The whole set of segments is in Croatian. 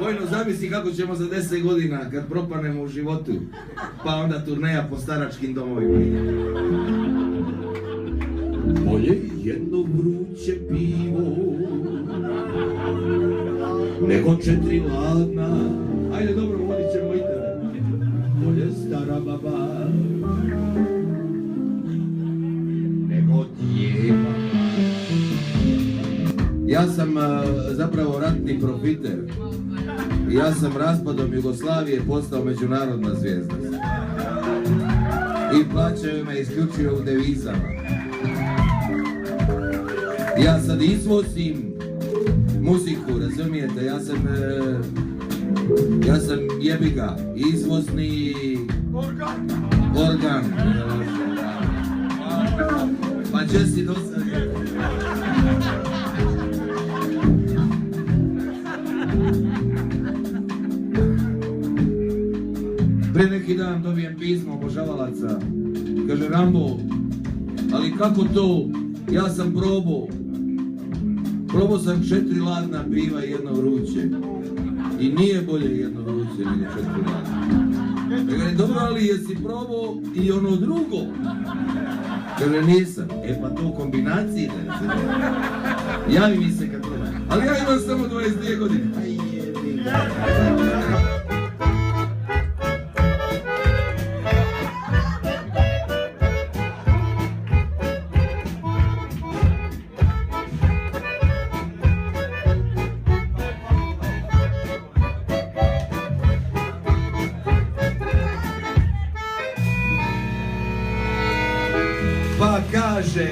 Vojno, zamisli kako ćemo za 10 godina kad propanemo u životu, pa onda turneja po staračkim domovima. Bolje jedno vruće pivo nego 4 ladna. Ajde, dobro, vodit ćemo i tebe. Bolje stara baba nego djeva. Ja sam zapravo ratni profiter. Ja sam raspadom Jugoslavije postao međunarodna zvijezda. I plaćaju me isključivo u devizama. Ja sad izvozim muziku, razumijete? Ja sam jebiga, izvozni organ. Pa će si dosad. Pre neki dan dobijem pismo obožavalaca. Kaže, Rambo, ali kako to? Ja sam probao sam 4 ladna piva i jedno vruće. I nije bolje jedno vruće nego 4 ladna. Kaže, dobro, ali jesi probao i ono drugo? Kaže, nisam. E pa to u kombinaciji ne znam. Javi mi se kad to da. Ali ja imam samo 22 godine. Aj jebi. Pa kaže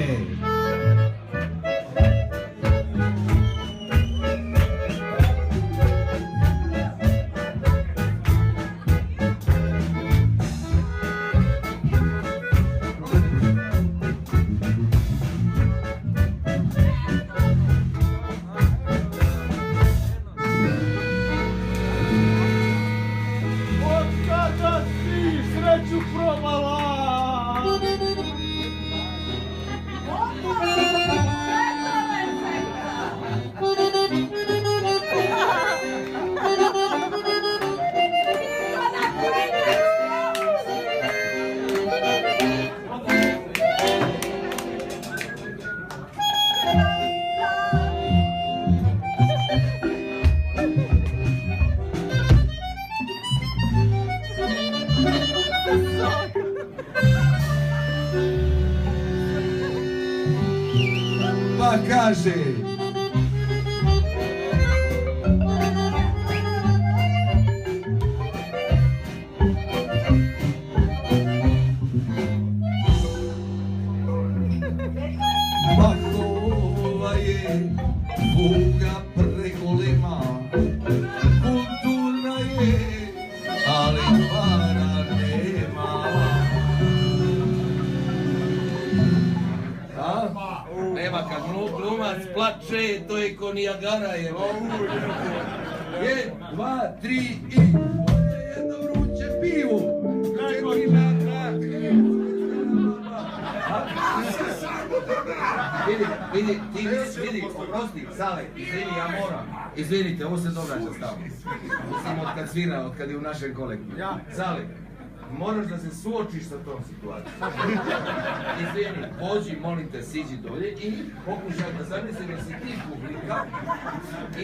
od kada si sreću probala? Pa kaže Bakova je fuga pregolema, kulturna je, ali para nema. Nema kad glumac plače, to je ko Nijagara je. 1, 2, 3 i jedno vruće pivo. Vidi, oprosti, Sale, izvini, ja moram. Izvinite, ovo se događa stavno. Samo od kad svira, od kad je u našem kolektivu. Sale, moraš da se suočiš sa tom situacijom. Izvini, pođi, molim te, siđi dolje i pokušaj da zamisli da si ti publika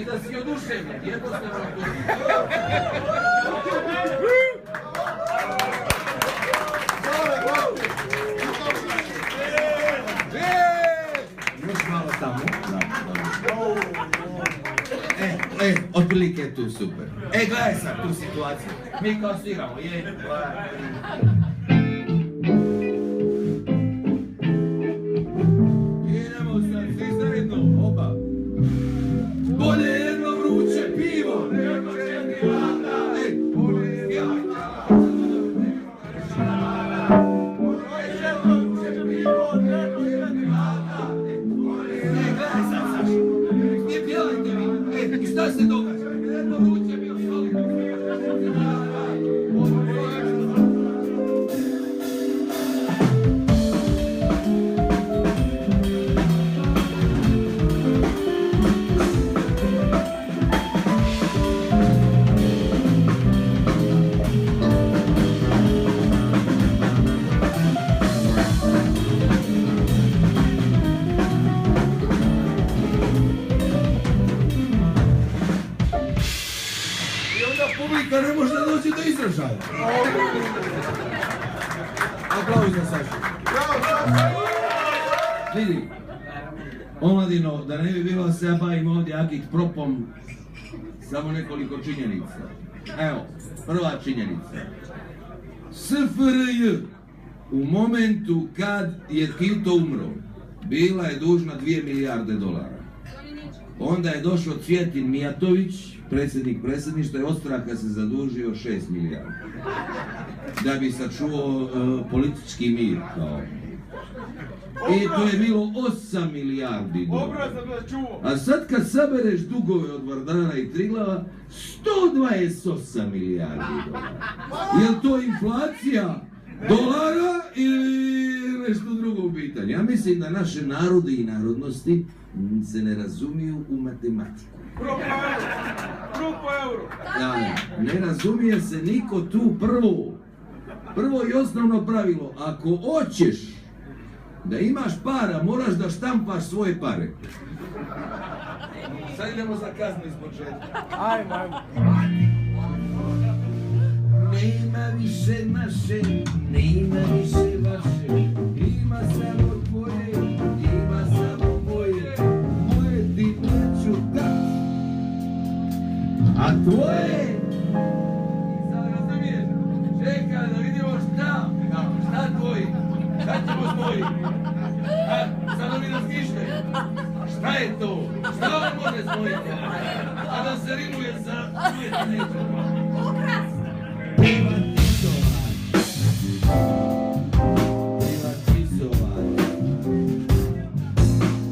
i da si oduševljen. Jednostavno to još malo tamo. Otprilike je tu super. Gledaj sad tu situaciju. Mi kao sviramo. 1, 2, 3. Idemo sad svi zajedno. Oba. Bolje jedno vruće pivo. Nego 4 ladna. Bolje jedno vruće pivo. Nego 4 ladna. Gledaj sad, Saša. Nije pjelajte vi. Šta se događa? Jedno vruće pivo. publika ne može doći do izražaja. Aplauz za Sašu. Vidi, omladino, da ne bi bilo se ja bavim ovdje agit propom, samo nekoliko činjenica. Evo, prva činjenica. SFRJ u momentu kad je Tito umro, bila je dužna 2 milijarde dolara. Onda je došao Cvjetin Mijatović, predsjednik predsjedništva, i od straha se zadužio 6 milijardi. Da bi sačuvao politički mir. Kao. I to je bilo 8 milijardi dolara. A sad kad sabereš dugove od Vardana i Triglava, 128 milijardi dolara. Je li to inflacija dolara ili nešto drugo u pitanju? Ja mislim da naše narode i narodnosti se ne razumiju u matematiku. Grupo euro. Ja, ne razumije se niko tu prvo i osnovno pravilo, ako hoćeš da imaš para, moraš da štampaš svoje pare. Sad idemo za kaznu iz početka. Ajmo. Nema više naše, nema više vaše, ima samo tvoje, ima samo moje, moje ti neću dat, a tvoje, sad razumiješ, čekaj da vidimo šta tvoji, šta ćemo s tvojim, sad mi razmišljaju, šta je to, šta on može s tvojim, a da se rimuje sa tvoje ti neću.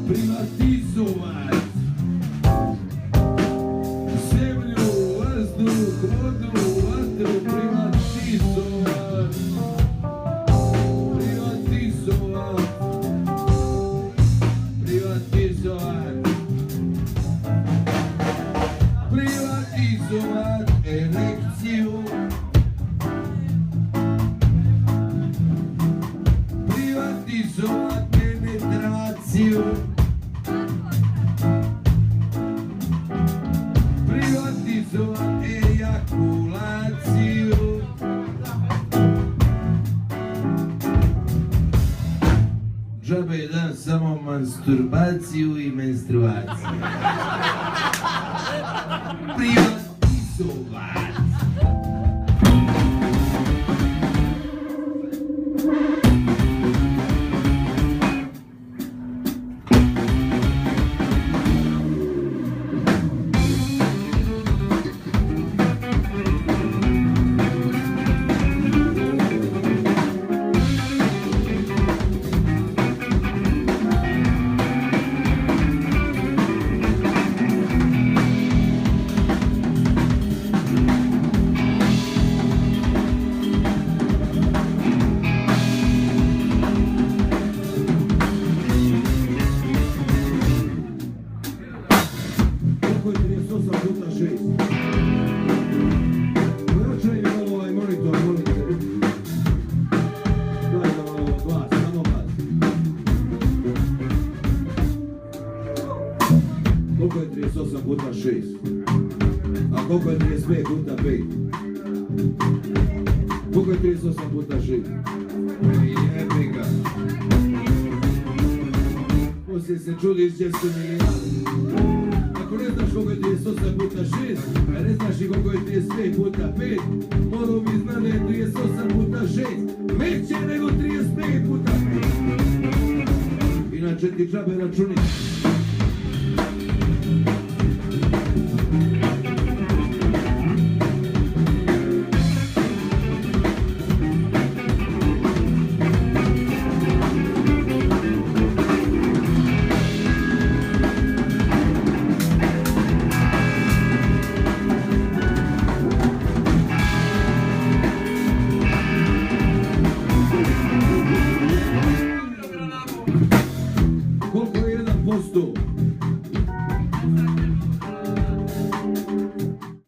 Privatizovat zemlju, vazduh, vodu, vatru, privatizovat, privatizovat, privatizovat, privatizovat erekciju, privatizovat penetraciju, privatizovat ejakulaciju, džabe dan samo masturbaciju i menstruaciju. Privatizovat. Koliko je 38 puta 6? A koliko je 35 puta 5? Koliko je 38 puta 6? Jebi ga. Poslije se čudiš gdje su milijardi. Ako ne znaš koliko je 38 puta 6, a ne znaš i koliko je 35 puta 5, morao bi znati da je 38 puta 6 veće nego 35 puta 5. Inače ti džabe računiš.